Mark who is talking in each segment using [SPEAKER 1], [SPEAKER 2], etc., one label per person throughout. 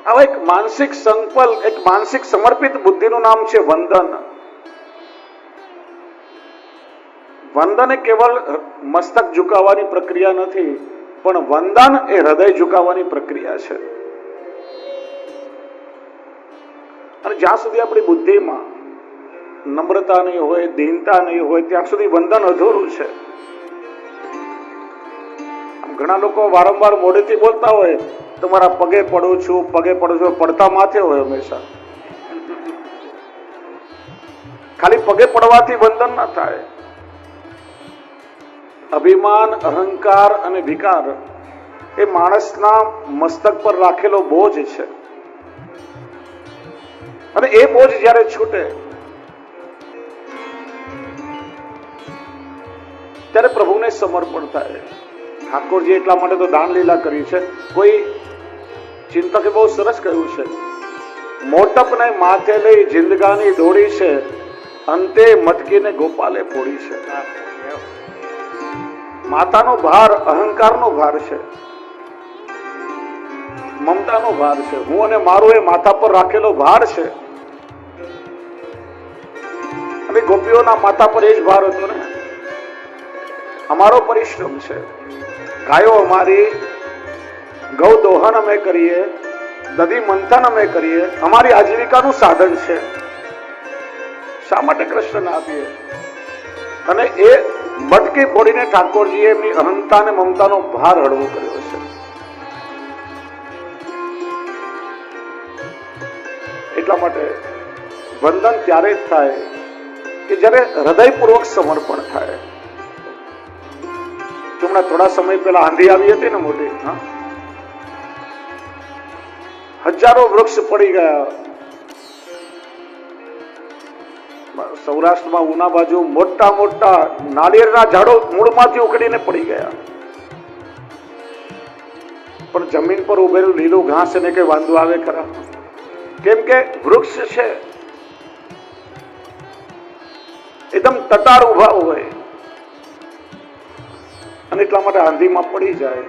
[SPEAKER 1] આવા એક માનસિક સંકલ્પ, એક માનસિક સમર્પિત બુદ્ધિનું નામ છે વંદન. વંદન એ કેવલ મસ્તક ઝુકાવવાની પ્રક્રિયા નથી, પણ વંદન એ હૃદય ઝુકાવવાની પ્રક્રિયા છે. અને જ્યાં સુધી આપણી બુદ્ધિમાં નમ્રતા નહીં હોય, દીનતા નહીં હોય, ત્યાં સુધી વંદન અધૂરું છે. ઘણા લોકો વારંવાર મોઢેથી બોલતા હોય, તમારા પગે પડું છું, પગે પડું છું, પડતા માથે હોય હંમેશા. ખાલી પગે પડવાથી વંદન ના થાય. અભિમાન, અહંકાર અને વિકાર એ માણસના મસ્તક પર રાખેલો બોજ છે. અને એ બોજ જ્યારે છૂટે ત્યારે પ્રભુને સમર્પણ થાય. ઠાકોરજી એટલા માટે તો દાન લીલા કરી છે. કોઈ ચિંતકે બહુ સરસ કહ્યું છે, મોટપને માથે લઈ જિંદગાની દોડી છે, અંતે મટકીને ગોપાલે ફોડી છે. માતાનો ભાર અહંકારનો ભાર છે, મમતાનો ભાર છે. હું અને મારું એ માથા પર રાખેલો ભાર છે. અને ગોપીઓના માથા પર એ જ ભાર હતો ને. અમારો પરિશ્રમ છે. ગાયો અમારી, ગૌ દોહન અમે કરીએ, દધી મંથન અમે કરીએ, અમારી આજીવિકાનું સાધન છે. શા માટે કૃષ્ણને આપીએ? અને એ મટકી ફોડીને ઠાકોરજીએ એમની અહંતા અને મમતાનો ભાર હળવો કર્યો છે. એટલા માટે વંદન ત્યારે જ થાય કે જ્યારે હૃદયપૂર્વક સમર્પણ થાય. હમણાં થોડા સમય પહેલા આંધી આવી હતી ને મોટી, હજારો વૃક્ષ પડી ગયા. સૌરાષ્ટ્રમાં ઉના બાજુ મોટા મોટા નાળિયેરના ઝાડો મૂળમાંથી ઉખડીને પડી ગયા. પણ જમીન પર ઉભેલું લીલું ઘાસ એને કઈ વાંધો આવે ખરા? કેમ કે વૃક્ષ છે, એકદમ તટાર ઉભા હોય. અને એટલા માટે આંધીમાં પડી જાય.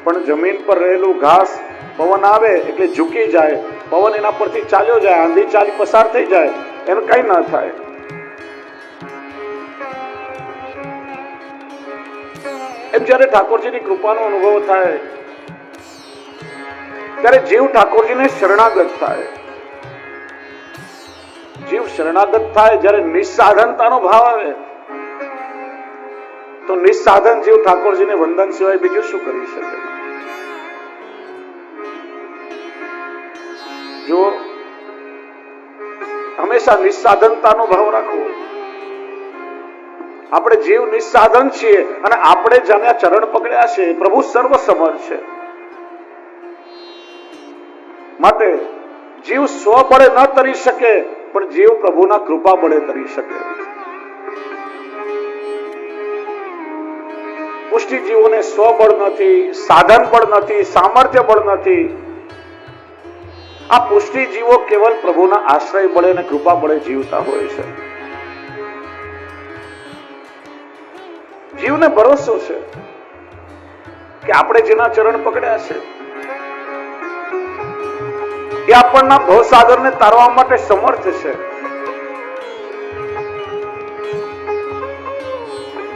[SPEAKER 1] પણ જમીન પર રહેલું ઘાસ પવન આવે એટલે ઝૂકી જાય, પવન એના પરથી ચાલ્યો જાય, આંધી ચાલી પસાર થઈ જાય, એનું કઈ ના થાય. એમ જયારે ઠાકોરજીની કૃપાનો અનુભવ થાય ત્યારે જીવ ઠાકોરજીને શરણાગત થાય. જીવ શરણાગત થાય જ્યારે નિસ્સાધનતાનો ભાવ આવે તો નિસ્સાધન જીવ ઠાકોરજીને વંદન સિવાય બીજું શું કરી શકે? જો હંમેશા નિસ્સાધનતાનો ભાવ રાખવો. આપણે જીવ નિસ્સાધન છીએ અને આપણે જેને ચરણ પકડ્યા છે પ્રભુ સર્વ સમર્થ છે. માટે જીવ સ્વ બળે ન તરી શકે, પણ જીવ પ્રભુના કૃપા બળે તરી શકે. પુષ્ટિ જીવોને સ્વબળ નથી, સાધન બળ નથી, સામર્થ્ય બળ નથી. આ પુષ્ટિ જીવો કેવલ પ્રભુના આશ્રય બળે અને કૃપા બળે જીવતા હોય છે. જીવને ભરોસો છે કે આપણે જેના ચરણ પકડ્યા છે એ આપણના ભવસાગરને તારવા માટે સમર્થ છે.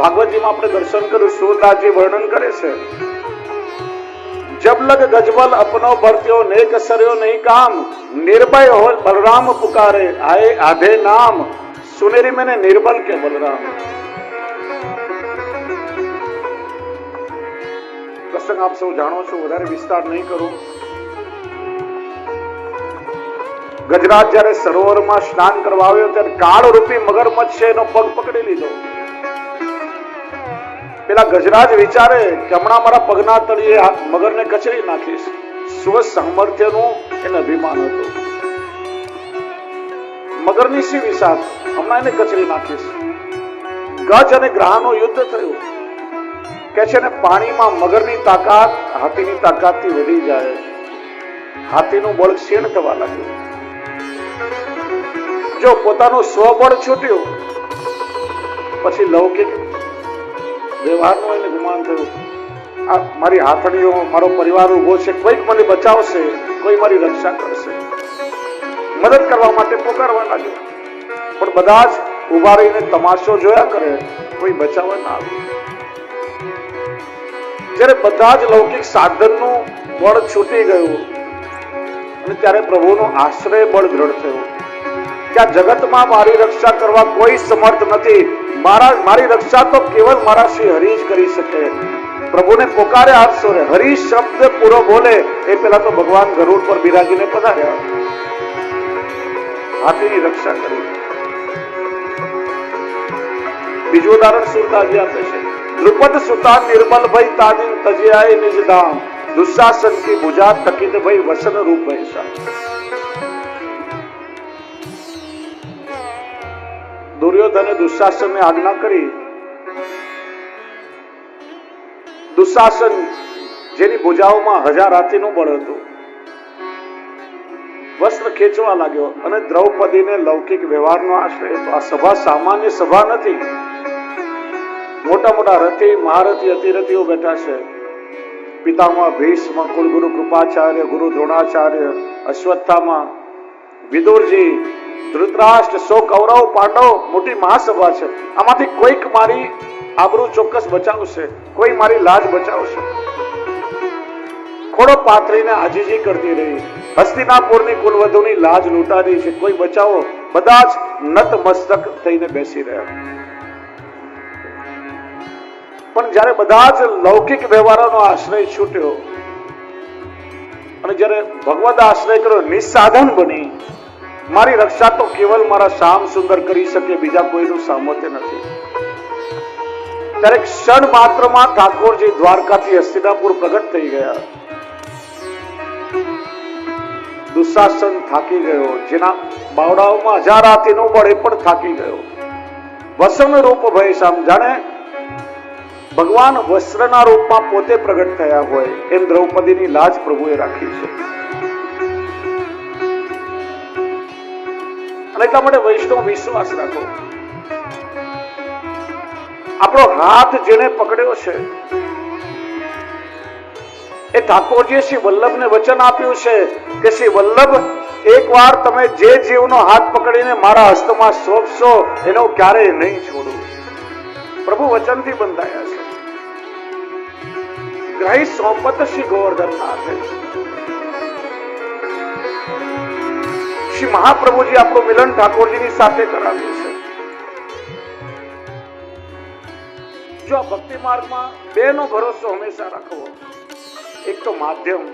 [SPEAKER 1] ભાગવતજીમાં આપણે દર્શન કર્યું, સુરદાસજી વર્ણન કરે છે, જબ લગ ગજબલ અપનો ભરત્યો નેક સર્યો નહીં કામ, નિર્ભય હો બલરામ પુકારે આए आधे नाम, सुनेरी मैंने निर्बल के बलराम. પ્રસંગ આપ સૌ જાણો છો, વધારે વિસ્તાર નહીં કરું. ગજરાજ જયારે સરોવરમાં સ્નાન કરવા આવ્યો ત્યારે કાળ રૂપી મગરમચ્છ છે એનો પગ પકડી લીધો. પેલા ગજરાજ વિચારે કે હમણાં મારા પગના તળિયે મગરને કચરી નાખીશ. સ્વ સામર્થ્યનું એને અભિમાન હતું. મગરની સી વિસાત, હમણાં એને કચરી નાખીશ. ગજ અને ગ્રહાનું યુદ્ધ થયું. કે છે ને પાણીમાં મગરની તાકાત હાથીની તાકાતથી વધી જાય. હાથીનું બળ ક્ષીણ થવા લાગ્યું. જો પોતાનું સ્વબળ છૂટ્યું પછી લૌકિક વ્યવહારનું એને ગુમાન થયું. મારી હાથણીઓ, મારો પરિવાર ઉભો છે, કોઈક મને બચાવશે, કોઈ મારી રક્ષા કરશે, મદદ કરવા માટે પોકારવા લાગ્યો. પણ બધા જ ઉભા રહીને તમાશો જોયા કરે, કોઈ બચાવવા ના આવે. જ્યારે બધા જ લૌકિક સાધનનું બળ છૂટી ગયું અને ત્યારે પ્રભુનો આશ્રય બળ દ્રઢ થયો કે આ જગતમાં મારી રક્ષા કરવા કોઈ સમર્થ નથી. મારી રક્ષા તો કેવલ મારા શ્રી હરિ જ કરી શકે. પ્રભુને પોકારે આપશો રે. હરિ શબ્દ પૂરો બોલે એ પેલા તો ભગવાન ગરુડ પર બિરાજીને પધાર્યા, હાથીની રક્ષા કરી. બીજું ઉદાહરણ સુરદાસજી આપે છે. દ્રુપદ સુતા નિર્મલ ભઈ તાદિન તજ્યાય નિજ ધામ, દુશાસન કી ભુજા તકિત ભઈ વસન રૂપ ભૈસા. દુર્યોધને દુશાસનને આજ્ઞા કરી. દુશાસન જેની ભુજાઓમાં 1000 હાથીનું બળ હતું, વસ્ત્ર ખેંચવા લાગ્યો અને દ્રૌપદીને લૌકિક વ્યવહારનો આશ્રય હતો. આ સભા સામાન્ય સભા નથી. મોટા મોટા રથી, મહારથી, અતિરથીઓ બેઠા છે. પિતામહ ભીષ્મ, કુલગુરુ કૃપાચાર્ય, ગુરુ દ્રોણાચાર્ય, અશ્વત્થામા, વિદુરજી, ધૃતરાષ્ટ્ર, 100 કૌરવ, પાંડવ, મોટી મહાસભા છે. આમાંથી કોઈક મારી આબરૂ ચોક્કસ બચાવશે, કોઈ મારી લાજ બચાવશે. ખોડો પાથરીને આજીજી કરતી રહી. હસ્તિનાપુરની કુલવધુની લાજ લૂંટાડી છે, કોઈ બચાવો. બધા જ નતમસ્તક થઈને બેસી રહ્યા. પણ જ્યારે બધા જ લૌકિક વ્યવહારોનો આશ્રય છૂટ્યો અને જ્યારે ભગવદ આશ્રય કર્યો, નિસાધન બની, મારી રક્ષા તો કેવલ મારા શ્યામ સુંદર કરી શકે, બીજા કોઈનું સામર્થ્ય નથી. ત્યારે ક્ષણ માત્રમાં ઠાકોરજી દ્વારકાથી હસ્તિનાપુર પ્રગટ થઈ ગયા. દુશાસન થાકી ગયો, જેના બાવડાઓમાં 1000 હાથીનું બળ, એ પણ થાકી ગયો. વસન રૂપ ભય સામ, જાણે ભગવાન વસ્ત્રના રૂપમાં પોતે પ્રગટ થયા હોય એમ દ્રૌપદીની લાજ પ્રભુએ રાખી છે. અને એટલા માટે વૈષ્ણવ વિશ્વાસ રાખો. આપણો હાથ જેને પકડ્યો છે એ ઠાકોરજીએ શ્રી વલ્લભને વચન આપ્યું છે કે શ્રી વલ્લભ, એકવાર તમે જે જીવનો હાથ પકડીને મારા હસ્તમાં સોંપશો એનો ક્યારેય નહીં છોડું. પ્રભુ વચનથી બંધાયા છે. ગ્રહી સોંપત શ્રી ગોવર્ધનનાથ. શ્રી મહાપ્રભુજી આપણું મિલન ઠાકોરજીની સાથે કરાવ્યું છે. જો આ ભક્તિ માર્ગમાં બેનો ભરોસો હંમેશા રાખવો. એક તો માધ્યમ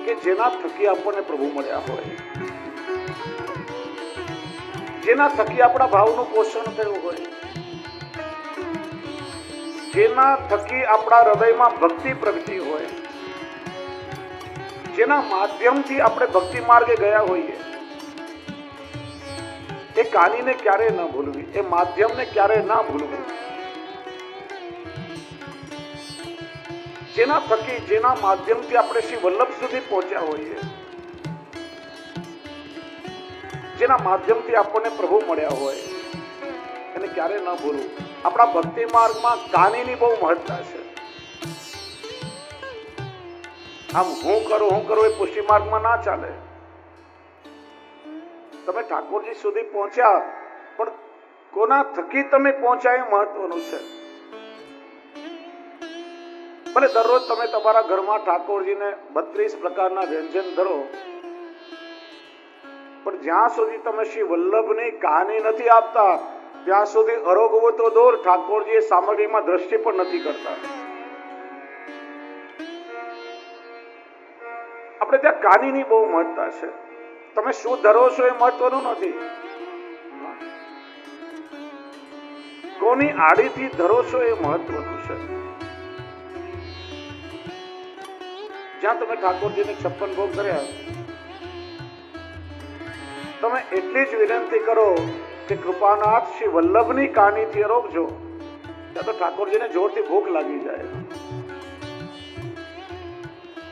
[SPEAKER 1] કે જેના થકી આપણને પ્રભુ મળ્યા હોય, જેના થકી આપણા ભાવનું પોષણ થયું હોય, જેના થકી આપણા હૃદયમાં ભક્તિ પ્રગટી હોય, જેના માધ્યમથી આપણે ભક્તિ માર્ગે ગયા હોઈએ, એ કાનીને ક્યારે ન ભૂલવી, એ માધ્યમને ક્યારે ના ભૂલવું. જેના થકી, જેના માધ્યમથી આપણે શ્રી વલ્લભ સુધી પહોંચ્યા હોઈએ, જેના માધ્યમથી આપણને પ્રભુ મળ્યા હોય, એને ક્યારે ન ભૂલવું. આપણા ભક્તિ માર્ગમાં કાનીની બહુ મહત્તા છે. આમ હું કરું એ પુષ્ટિ માર્ગમાં ના ચાલે. તમે ઠાકોરજી સુધી પહોંચ્યા, પણ કોના થકી તમે પહોંચ્યા એ મહત્વનું છે. ભલે દરરોજ તમે તમારા ઘરમાં ઠાકોરજીને 32 પ્રકારના વ્યંજન ધરો, પણ જ્યાં સુધી તમે શ્રી વલ્લભની કહાની નથી આપતા ત્યાં સુધી અરોગવો તો દૂર, ઠાકોરજી એ સામગ્રીમાં દ્રષ્ટિ પણ નથી કરતા. આપણે ત્યાં કહાનીની બહુ મહત્તા છે. તમે શું ધરો છો એ મહત્વનું નથી, કોની આડીથી ધરો છો એ મહત્વનું છે. જ્યાં તમે ઠાકોરજીને 56 ભોગ કર્યા, તમે એટલી જ વિનંતી કરો કે કૃપાનાથ શ્રી વલ્લભની કહાનીથી અરોગજો, ત્યાં તો ઠાકોરજીને જોરથી ભૂખ લાગી જાય,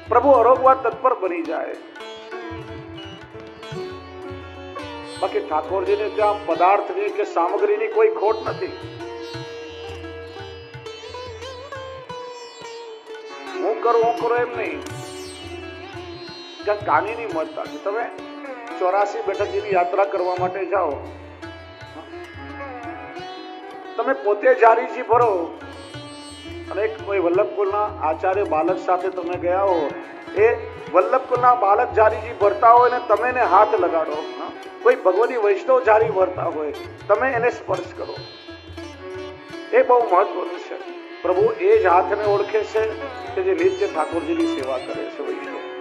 [SPEAKER 1] પ્રભુ અરોગવા તત્પર બની જાય. બાકી ઠાકોરજીને ત્યાં પદાર્થની કે સામગ્રીની કોઈ ખોટ નથી. હું કરો એમ નહીં. ક્યાંક કાનીની મત છે. તમે 84 બેઠકની યાત્રા કરવા માટે જાઓ, તમે પોતે જારીજી ભરો અને એક કોઈ વલ્લભકુલના આચાર્ય બાલક સાથે તમે ગયા હો, એ વલ્લભકુલના બાલક જારીજી ભરતા હોય ને તમે એને હાથ લગાડો, કોઈ ભગવતી વૈષ્ણવ જારી ભરતા હોય તમે એને સ્પર્શ કરો, એ બહુ મહત્વનું છે. પ્રભુ એ જ હાથને ઓળખે છે કે જે નિત્ય ઠાકોરજીની સેવા કરે છે વૈષ્ણવ.